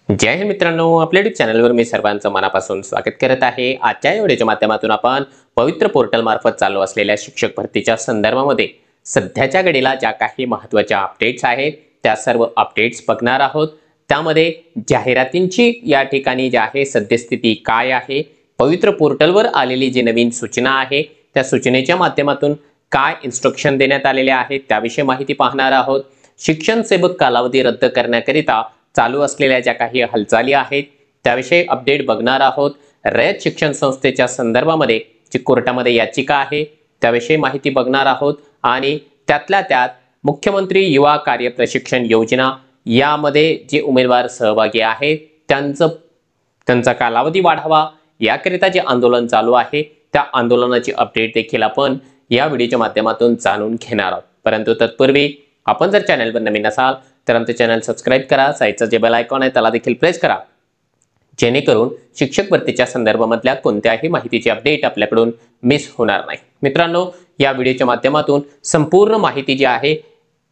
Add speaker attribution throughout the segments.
Speaker 1: जय हिंद मित्रांनो, आपल्या YouTube चॅनलवर मी सर्वांचं मनापासून स्वागत करत आहे। आजच्या व्हिडिओच्या माध्यमातून आपण पवित्र पोर्टल मार्फत चालू असलेल्या शिक्षक भरतीच्या संदर्भामध्ये सध्याच्या घडीला ज्या काही महत्त्वाच्या अपडेट्स आहेत त्या सर्व अपडेट्स बघणार आहोत। त्यामध्ये जाहिरातींची या ठिकाणी जी आहे सद्यस्थिती काय आहे, पवित्र पोर्टलवर आलेली जी नवीन सूचना आहे त्या सूचनेच्या माध्यमातून काय इन्स्ट्रक्शन देण्यात आलेले आहेत त्याविषयी माहिती पाहणार आहोत। शिक्षण सेवक कालावधी रद्द करण्याकरिता चालू असलेल्या ज्या काही हालचाली आहेत त्याविषयी अपडेट बघणार आहोत। रयत शिक्षण संस्थेच्या संदर्भामध्ये जी कोर्टामध्ये याचिका आहे त्याविषयी माहिती बघणार आहोत आणि त्यातल्या त्यात मुख्यमंत्री युवा कार्य प्रशिक्षण योजना यामध्ये जे उमेदवार सहभागी आहेत त्यांचा कालावधी वाढावा याकरिता जे आंदोलन चालू आहे त्या आंदोलनाची अपडेट देखील आपण या व्हिडिओच्या माध्यमातून जाणून घेणार आहोत। परंतु तत्पूर्वी आपण जर चॅनलवर नवीन असाल तर आमचे चॅनल सबस्क्राइब करा, साईडचा जे बेल आयकॉन आहे त्याला देखील प्रेस करा, जेणेकरून शिक्षक भरतीच्या संदर्भामधल्या कोणत्याही माहितीची अपडेट आपल्याकडून मिस होणार नाही। मित्रांनो, या व्हिडिओच्या माध्यमातून संपूर्ण माहिती जी आहे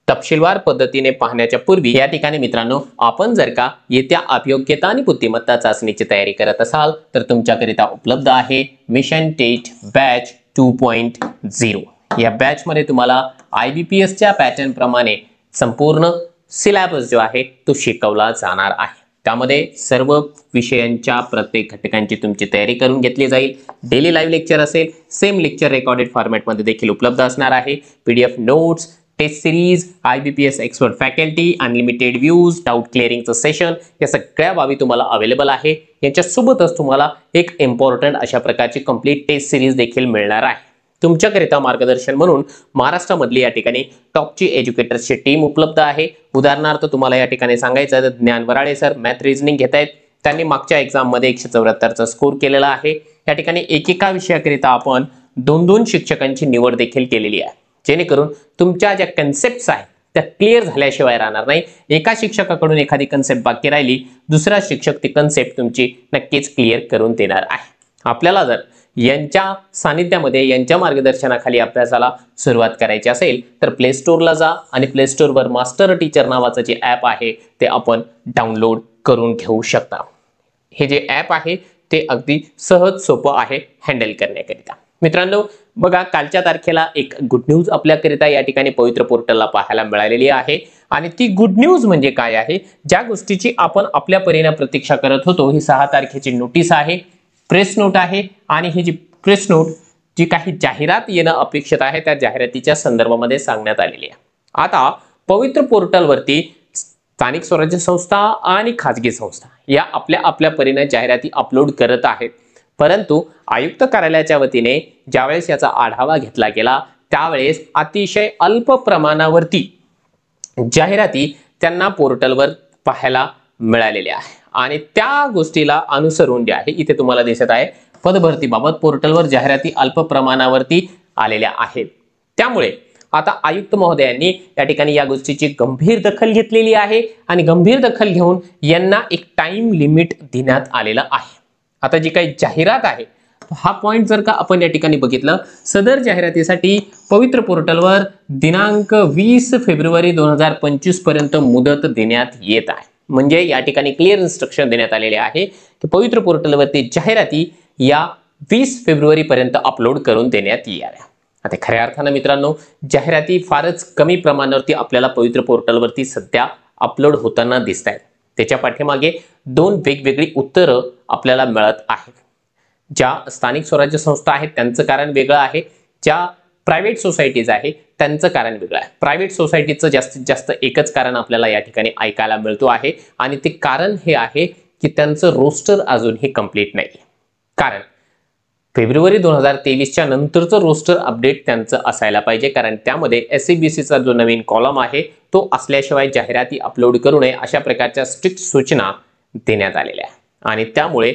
Speaker 1: तपशीलवार पद्धतीने पाहण्याच्या पूर्वी या ठिकाणी मित्रांनो, आपण जर का येत्या अभियोग्यता आणि बुद्धिमत्ता चाचणीची तयारी करत असाल तर तुमच्याकरिता उपलब्ध आहे मिशन टेट बॅच 2.0। या बॅच मध्ये तुम्हाला IBPS च्या पॅटर्न प्रमाणे संपूर्ण सिलेबस जो आहे तो शिकवला जाणार आहे। त्यामध्ये सर्व विषयांच्या प्रत्येक घटकांची तुमची तयारी करून घेतली जाईल। डेली लाईव्ह लेक्चर असेल, सेम लेक्चर रेकॉर्डेड फॉर्मॅटमध्ये देखील उपलब्ध असणार आहे। PDF notes, test series, IBPS expert faculty, unlimited views, doubt क्लिअरिंगचं सेशन या सगळ्या बाबी तुम्हाला अवेलेबल आहे। याच्यासोबतच तुम्हाला एक इम्पॉर्टंट अशा प्रकारची कंप्लीट टेस्ट सिरीज देखील मिळणार आहे। तुमच्याकरिता मार्गदर्शन म्हणून महाराष्ट्रामधली या ठिकाणी टॉपची एज्युकेटर्सची टीम उपलब्ध आहे। उदाहरणार्थ तुम्हाला या ठिकाणी सांगायचं आहे तर ज्ञान वराळे सर मॅथ रिझनिंग घेत आहेत, त्यांनी मागच्या एक्झाममध्ये 174चा स्कोर केलेला आहे। या ठिकाणी एकेका विषयाकरिता आपण 2-2 शिक्षकांची निवड देखील केलेली आहे, जेणेकरून तुमच्या ज्या कन्सेप्ट्स आहेत त्या क्लिअर झाल्याशिवाय राहणार नाही। एका शिक्षकाकडून एखादी कन्सेप्ट बाकी राहिली, दुसरा शिक्षक ती कन्सेप्ट तुमची नक्कीच क्लिअर करून देणार आहे। आपल्याला जर यांच्या सानिध्यामध्ये यांच्या मार्गदर्शनाखाली अभ्यासाला सुरुवात करायची असेल तर प्ले स्टोअरला जा आणि प्ले स्टोअरवर मास्टर टीचर नावाचं जे ॲप आहे ते आपण डाउनलोड करून घेऊ शकता। हे जे ॲप आहे ते अगदी सहज सोपं आहे हँडल करण्याकरिता। मित्रांनो बघा, कालच्या तारखेला एक गुड न्यूज आपल्याकरिता या ठिकाणी पवित्र पोर्टलला पाहायला मिळालेली आहे आणि ती गुड न्यूज म्हणजे काय आहे, ज्या गोष्टीची आपण आपल्या परीने प्रतीक्षा करत होतो, ही 6 तारखेची नोटीस आहे, प्रेस नोट आहे आणि ही जी प्रेस नोट जी काही जाहिरात येणं अपेक्षित आहे त्या जाहिरातीच्या संदर्भामध्ये सांगण्यात आलेली आहे। आता पवित्र पोर्टलवरती स्थानिक स्वराज्य संस्था आणि खाजगी संस्था या आपल्या परीने जाहिराती अपलोड करत आहेत, परंतु आयुक्त कार्यालयाच्या वतीने ज्यावेळेस याचा आढावा घेतला गेला त्यावेळेस अतिशय अल्प प्रमाणावरती जाहिराती त्यांना पोर्टलवर पाहायला मिळालेल्या आहे आणि त्या गोष्टीला अनुसरून जे आहे इथे तुम्हाला दिसत आहे पदभरतीबाबत पोर्टलवर जाहिराती अल्प प्रमाणावरती आलेल्या आहेत। त्यामुळे आता आयुक्त महोदयांनी या ठिकाणी या गोष्टीची गंभीर दखल घेतलेली आहे आणि गंभीर दखल घेऊन यांना एक टाइम लिमिट देण्यात आलेला आहे। आता जी काही जाहिरात आहे हा पॉइंट जर का आपण या ठिकाणी बघितलं, सदर जाहिरातीसाठी पवित्र पोर्टलवर दिनांक 20 फेब्रुवारी 2025 पर्यंत मुदत देण्यात येत आहे। म्हणजे या ठिकाणी क्लिअर इन्स्ट्रक्शन देण्यात आलेले आहे की पवित्र पोर्टलवरती जाहिराती या 20 फेब्रुवारी पर्यंत अपलोड करून देण्यात याव्या। आता खऱ्या अर्थानं मित्रांनो जाहिराती फारच कमी प्रमाणावरती आपल्याला पवित्र पोर्टलवरती सध्या अपलोड होताना दिसत आहेत। त्याच्या पाठीमागे 2 वेगवेगळी उत्तरं आपल्याला मिळत आहेत। ज्या स्थानिक स्वराज्य संस्था आहेत त्यांचं कारण वेगळं आहे, ज्या प्रायव्हेट सोसायटीज आहे त्यांचं कारण वेगळं आहे। प्रायव्हेट सोसायटीचं जास्तीत जास्त एकच कारण आपल्याला या ठिकाणी ऐकायला मिळतो आहे आणि ते कारण हे आहे की त्यांचं रोस्टर अजूनही कंप्लीट नाही। कारण फेब्रुवारी 2023च्या नंतरचं रोस्टर अपडेट त्यांचं असायला पाहिजे, कारण त्यामध्ये SCBCचा जो नवीन कॉलम आहे तो असल्याशिवाय जाहिराती अपलोड करू नये अशा प्रकारच्या स्ट्रिक्ट सूचना देण्यात आलेल्या आहेत आणि त्यामुळे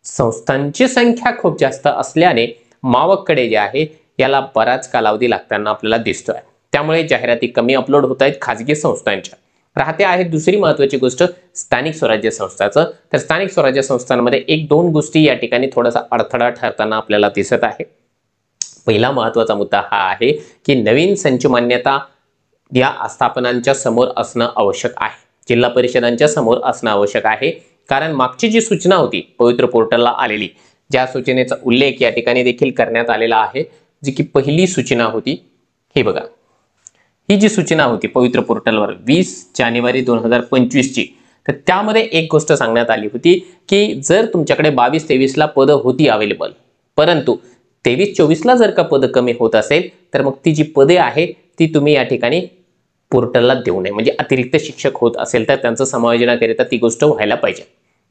Speaker 1: संस्थांची संख्या खूप जास्त असल्याने मावककडे जे आहे याला बराच कालावधी लागताना आपल्याला दिसतोय। त्यामुळे जाहिराती कमी अपलोड होत आहेत खाजगी संस्थांच्या। राहते आहे दुसरी महत्त्वाची गोष्ट स्थानिक स्वराज्य संस्थाचं, तर स्थानिक स्वराज्य संस्थांमध्ये 1-2 गोष्टी या ठिकाणी थोडासा अडथळा ठरताना आपल्याला दिसत आहे। पहिला महत्त्वाचा मुद्दा हा आहे की नवीन संच मान्यता या आस्थापनांच्या समोर असणं आवश्यक आहे, जिल्हा परिषदांच्या समोर असणं आवश्यक आहे कारण मागची जी सूचना होती पवित्र पोर्टलला आलेली, ज्या सूचनेचा उल्लेख या ठिकाणी देखील करण्यात आलेला आहे, जी की पहिली सूचना होती. हे बघा, ही जी सूचना होती पवित्र पोर्टलवर 20 जानेवारी 2025 ची, तर त्यामध्ये एक गोष्ट सांगण्यात आली होती की जर तुमच्याकडे 22-23 ला पदं होती अवेलेबल, परंतु 23-24 ला जर का पदं कमी होत असेल तर मग ती जी पदे आहे ती तुम्ही या ठिकाणी पोर्टलला देऊ नये. म्हणजे अतिरिक्त शिक्षक होत असेल तर त्यांचं समायोजनाकरिता ती गोष्ट व्हायला पाहिजे.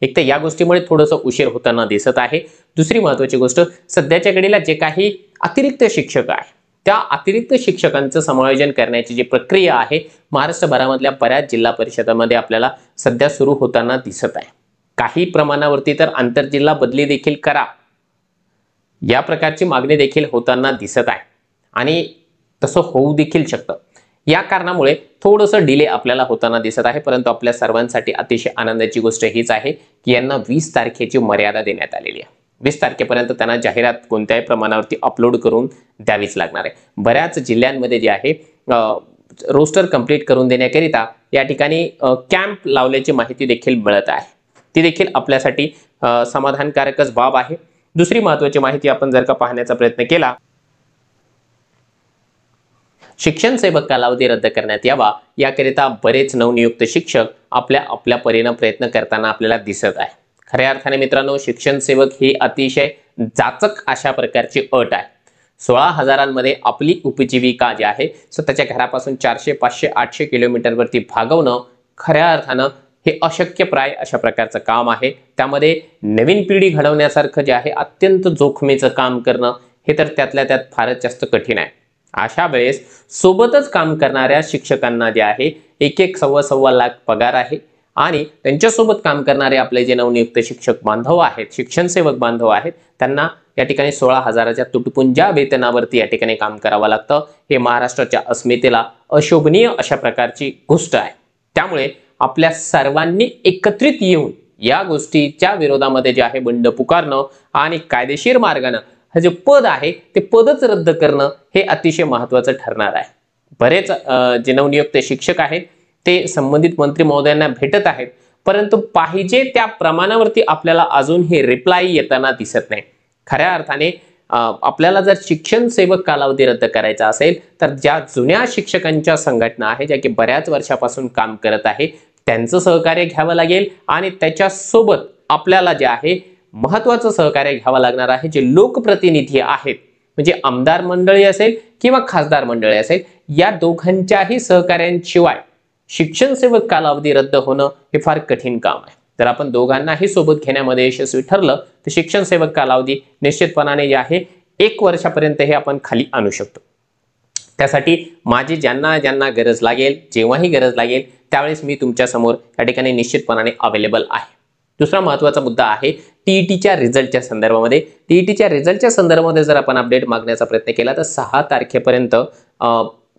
Speaker 1: एक तर या गोष्टीमुळे थोडंसं उशीर होताना दिसत आहे. दुसरी महत्त्वाची गोष्ट, सध्याच्या घडीला जे काही अतिरिक्त शिक्षक आहे त्या अतिरिक्त शिक्षकांचं समायोजन करण्याची जी प्रक्रिया आहे महाराष्ट्रभरामधल्या बऱ्याच जिल्हा परिषदांमध्ये आपल्याला सध्या सुरू होताना दिसत आहे. काही प्रमाणावरती तर आंतरजिल्हा बदली देखील करा या प्रकारची मागणी देखील होताना दिसत आहे आणि तसं होऊ देखील शकतं. या कारणामुळे थोडंसं डिले आपल्याला होताना दिसत आहे, परंतु आपल्या सर्वांसाठी अतिशय आनंदाची गोष्ट हीच आहे की यांना 20 तारखेची मर्यादा देण्यात आलेली आहे. 20 तारखेपर्यंत त्यांना जाहिरात कोणत्याही प्रमाणावरती अपलोड करून द्यावीच लागणार आहे. बऱ्याच जिल्ह्यांमध्ये जे आहे रोस्टर कंप्लीट करून देण्याकरिता या ठिकाणी कॅम्प लावल्याची माहिती देखील मिळत आहे. ती देखील आपल्यासाठी समाधानकारकच बाब आहे. दुसरी महत्त्वाची माहिती आपण जर का पाहण्याचा प्रयत्न केला, शिक्षण सेवक कालावधी रद्द करण्यात यावा याकरिता बरेच नवनियुक्त शिक्षक आपल्या परीने प्रयत्न करताना आपल्याला दिसत आहे. खऱ्या अर्थाने मित्रांनो, शिक्षण सेवक ही अतिशय जाचक अशा प्रकारची अट आहे. 16,000मध्ये आपली उपजीविका जी आहे स्वतःच्या घरापासून 400, 500, 800 किलोमीटरवरती भागवणं खऱ्या अर्थानं हे अशक्यप्राय अशा प्रकारचं काम आहे. त्यामध्ये नवीन पिढी घडवण्यासारखं जे आहे अत्यंत जोखमीचं काम करणं हे तर त्यातल्या त्यात फारच जास्त कठीण आहे. अशा वेळेस सोबतच काम करणाऱ्या शिक्षकांना जे आहे 1-1, 1.25 लाख पगार आहे आणि त्यांच्यासोबत काम करणारे आपले जे नवनियुक्त शिक्षक बांधव आहेत, शिक्षण सेवक बांधव आहेत, त्यांना या ठिकाणी 16,000च्या तुटपुंज्या वेतनावरती या ठिकाणी काम करावं लागतं. हे महाराष्ट्राच्या अस्मितेला अशोभनीय अशा प्रकारची गोष्ट आहे. त्यामुळे आपल्या सर्वांनी एकत्रित येऊन या गोष्टीच्या विरोधामध्ये जे आहे बंड पुकारणं आणि कायदेशीर मार्गाने हे जे पद आहे ते पदच रद्द करणं हे अतिशय महत्त्वाचं ठरणार आहे. बरेच जे नवनियुक्त शिक्षक आहेत ते संबंधित मंत्री महोदयांना भेटत आहेत, परंतु पाहिजे त्या प्रमाणावरती आपल्याला अजून हे रिप्लाय येताना दिसत नाही. खऱ्या अर्थाने आपल्याला जर शिक्षण सेवक कालावधी रद्द करायचा असेल तर ज्या जुन्या शिक्षकांच्या संघटना आहे ज्या की बऱ्याच वर्षापासून काम करत आहे त्यांचं सहकार्य घ्यावं लागेल आणि त्याच्यासोबत आपल्याला जे आहे महत्त्वाचं सहकार्य घ्यावं लागणार आहे. जे लोकप्रतिनिधी आहेत म्हणजे आमदार मंडळी असेल किंवा खासदार मंडळी असेल, या दोघांच्याही सहकार्यांशिवाय शिक्षण सेवक कालावधी रद्द होणं हे फार कठीण काम आहे. जर आपण दोघांनाही सोबत घेण्यामध्ये यशस्वी ठरलं तर शिक्षण सेवक कालावधी निश्चितपणाने जे आहे 1 वर्षापर्यंत हे आपण खाली आणू शकतो. त्यासाठी माझी ज्यांना ज्यांना गरज लागेल, जेव्हाही गरज लागेल त्यावेळेस मी तुमच्या समोर या ठिकाणी निश्चितपणाने अवेलेबल आहे. दुसरा महत्त्वाचा मुद्दा आहे टीईटीच्या रिझल्टच्या संदर्भामध्ये. टीईटीच्या रिझल्टच्या संदर्भामध्ये जर आपण अपडेट मागण्याचा प्रयत्न केला तर 6 तारखेपर्यंत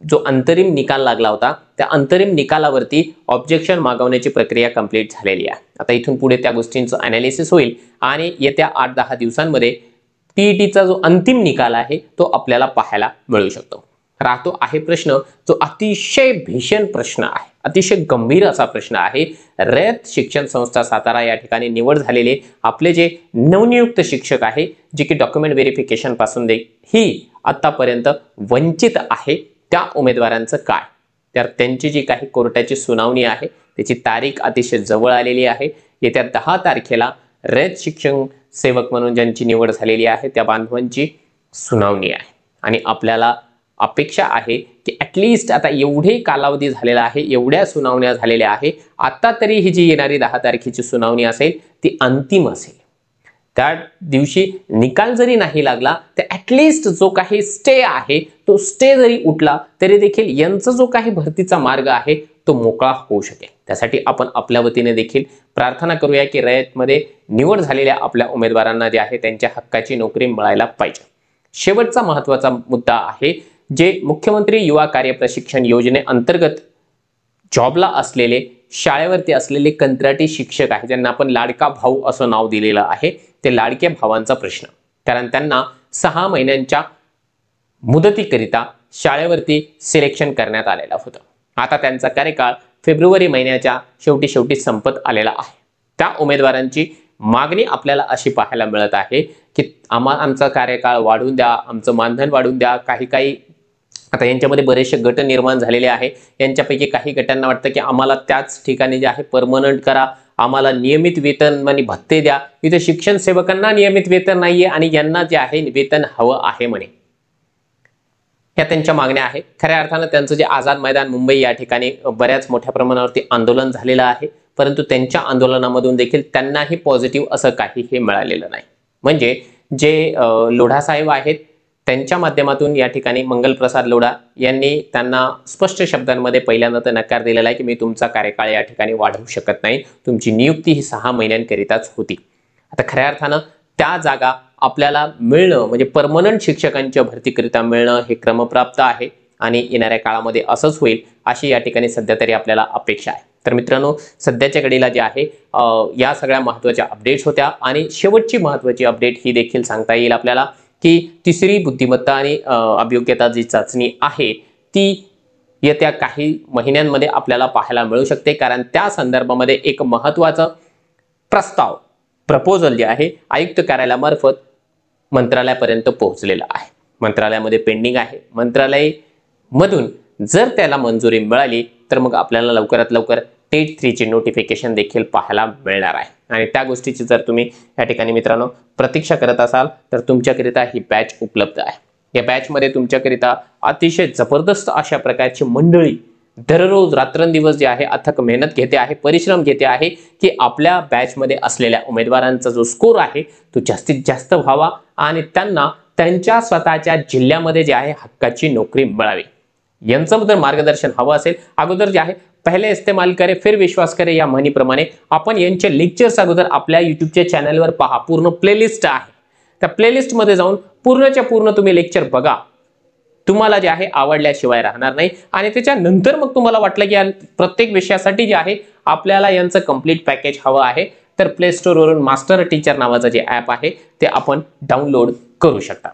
Speaker 1: जो अंतरिम निकाल लागला होता त्या अंतरिम निकालावरती ऑब्जेक्शन मागवण्याची प्रक्रिया कंप्लीट झालेली आहे. आता इथून पुढे त्या गोष्टींचं अनालिसिस होईल आणि येत्या 8-10 दिवसांमध्ये टीईटीचा जो अंतिम निकाल आहे तो आपल्याला पाहायला मिळू शकतो. राहतो आहे प्रश्न जो अतिशय भीषण प्रश्न आहे, अतिशय गंभीर असा प्रश्न आहे. रयत शिक्षण संस्था सातारा या ठिकाणी निवड झालेले आपले जे नवनियुक्त शिक्षक आहे जे की डॉक्युमेंट व्हेरिफिकेशन पासून ही आतापर्यंत वंचित आहे, त्या उमेदवारांचं काय? तर त्यांची जी काही कोर्टाची सुनावणी आहे त्याची तारीख अतिशय जवळ आलेली आहे. येत्या 10 तारखेला रयत शिक्षण सेवक म्हणून ज्यांची निवड झालेली आहे त्या बांधवांची सुनावणी आहे आणि आपल्याला अपेक्षा आहे की ॲटलिस्ट आता एवढे कालावधी झालेला आहे, एवढ्या सुनावण्या झालेल्या आहे, आता तरी ही जी येणारी 10 तारखेची सुनावणी असेल ती अंतिम असेल. त्या दिवशी निकाल जरी नाही लागला तर ॲटलिस्ट जो काही स्टे आहे तो स्टे जरी उठला तरी देखील यांचा जो काही भरतीचा मार्ग आहे तो मोकळा होऊ शकेल. त्यासाठी आपण आपल्या वतीने देखील प्रार्थना करूया की रयतमध्ये निवड झालेल्या आपल्या उमेदवारांना जे आहे त्यांच्या हक्काची नोकरी मिळायला पाहिजे. शेवटचा महत्त्वाचा मुद्दा आहे जे मुख्यमंत्री युवा कार्य प्रशिक्षण योजनेअंतर्गत जॉबला असलेले शाळेवरती असलेले कंत्राटी शिक्षक आहे ज्यांना आपण लाडका भाऊ असं नाव दिलेलं आहे, ते लाडक्या भावांचा प्रश्न. कारण त्यांना 6 महिन्यांच्या मुदतीकरिता शाळेवरती सिलेक्शन करण्यात आलेलं होतं. आता त्यांचा कार्यकाळ फेब्रुवारी महिन्याच्या शेवटी संपत आलेला आहे. त्या उमेदवारांची मागणी आपल्याला अशी पाहायला मिळत आहे की आमचा कार्यकाळ वाढवून द्या, आमचं मानधन वाढवून द्या. काही आता यांच्यामध्ये बरेचसे गट निर्माण झालेले आहे. यांच्यापैकी काही गटांना वाटतं की आम्हाला त्याच ठिकाणी जे आहे परमनंट करा, आम्हाला नियमित वेतन आणि भत्ते द्या. इथे शिक्षण सेवकांना नियमित वेतन नाहीये आणि यांना जे आहे वेतन हवं आहे म्हणे. या त्यांच्या मागण्या आहेत. खऱ्या अर्थानं त्यांचं जे आझाद मैदान मुंबई या ठिकाणी बऱ्याच मोठ्या प्रमाणावरती आंदोलन झालेलं आहे, परंतु त्यांच्या आंदोलनामधून देखील त्यांनाही पॉझिटिव्ह असं काहीही मिळालेलं नाही. म्हणजे जे लोढा साहेब आहेत त्यांच्या माध्यमातून या ठिकाणी मंगलप्रसाद लोढा यांनी त्यांना स्पष्ट शब्दांमध्ये पहिल्यांदा तर नकार दिलेला आहे की मी तुमचा कार्यकाळ या ठिकाणी वाढवू शकत नाही, तुमची नियुक्ती ही 6 महिन्यांकरिताच होती. आता खऱ्या अर्थानं त्या जागा आपल्याला मिळणं म्हणजे परमनंट शिक्षकांच्या भरतीकरिता मिळणं हे क्रमप्राप्त आहे आणि येणाऱ्या काळामध्ये असंच होईल अशी या ठिकाणी सध्या तरी आपल्याला अपेक्षा आहे. तर मित्रांनो, सध्याच्या घडीला जे आहे या सगळ्या महत्त्वाच्या अपडेट्स होत्या आणि शेवटची महत्त्वाची अपडेट ही देखील सांगता येईल आपल्याला की तिसरी बुद्धिमत्ता आणि अभियोग्यता जी चाचणी आहे ती येत्या काही महिन्यांमध्ये आपल्याला पाहायला मिळू शकते. कारण त्या संदर्भामध्ये एक महत्त्वाचा प्रपोजल जे आहे आयुक्त कार्यालयामार्फत मंत्रालयापर्यंत पोहोचलेला आहे. मंत्रालयामध्ये पेंडिंग आहे. मंत्रालयामधून जर त्याला मंजुरी मिळाली तर मग आपल्याला लवकरात लवकर टेट 3 ची नोटिफिकेशन देखील पाहायला मिळणार आहे. आणि त्या गोष्टीची जर तुम्ही या ठिकाणी मित्रांनो प्रतीक्षा करत असाल तर तुमच्याकरिता ही बॅच उपलब्ध आहे. या बॅचमध्ये तुमच्याकरिता अतिशय जबरदस्त अशा प्रकारची मंडळी दररोज रात्रंदिवस जे आहे अथक मेहनत घेते आहे, परिश्रम घेते आहे की आपल्या बॅचमध्ये असलेल्या उमेदवारांचा जो स्कोर आहे तो जास्तीत जास्त व्हावा आणि त्यांना त्यांच्या स्वतःच्या जिल्ह्यामध्ये जे आहे हक्काची नोकरी मिळावी. यांचं जर मार्गदर्शन हवं असेल, अगोदर जे आहे पहिले इस्तेमाल करे फिर विश्वास करे या म्हणीप्रमाणे आपण यांचे लेक्चर्स अगोदर आपल्या युट्यूबच्या चॅनलवर पहा. पूर्ण प्लेलिस्ट आहे. त्या प्लेलिस्टमध्ये जाऊन पूर्णच्या पूर्ण तुम्ही लेक्चर बघा. तुम्हाला जे आहे आवडल्याशिवाय राहणार नाही. आणि त्याच्यानंतर मग तुम्हाला वाटलं की या प्रत्येक विषयासाठी जे आहे आपल्याला यांचं कंप्लीट पॅकेज हवं आहे तर प्ले स्टोअरवरून मास्टर टीचर नावाचं जे ॲप आहे ते आपण डाउनलोड करू शकता.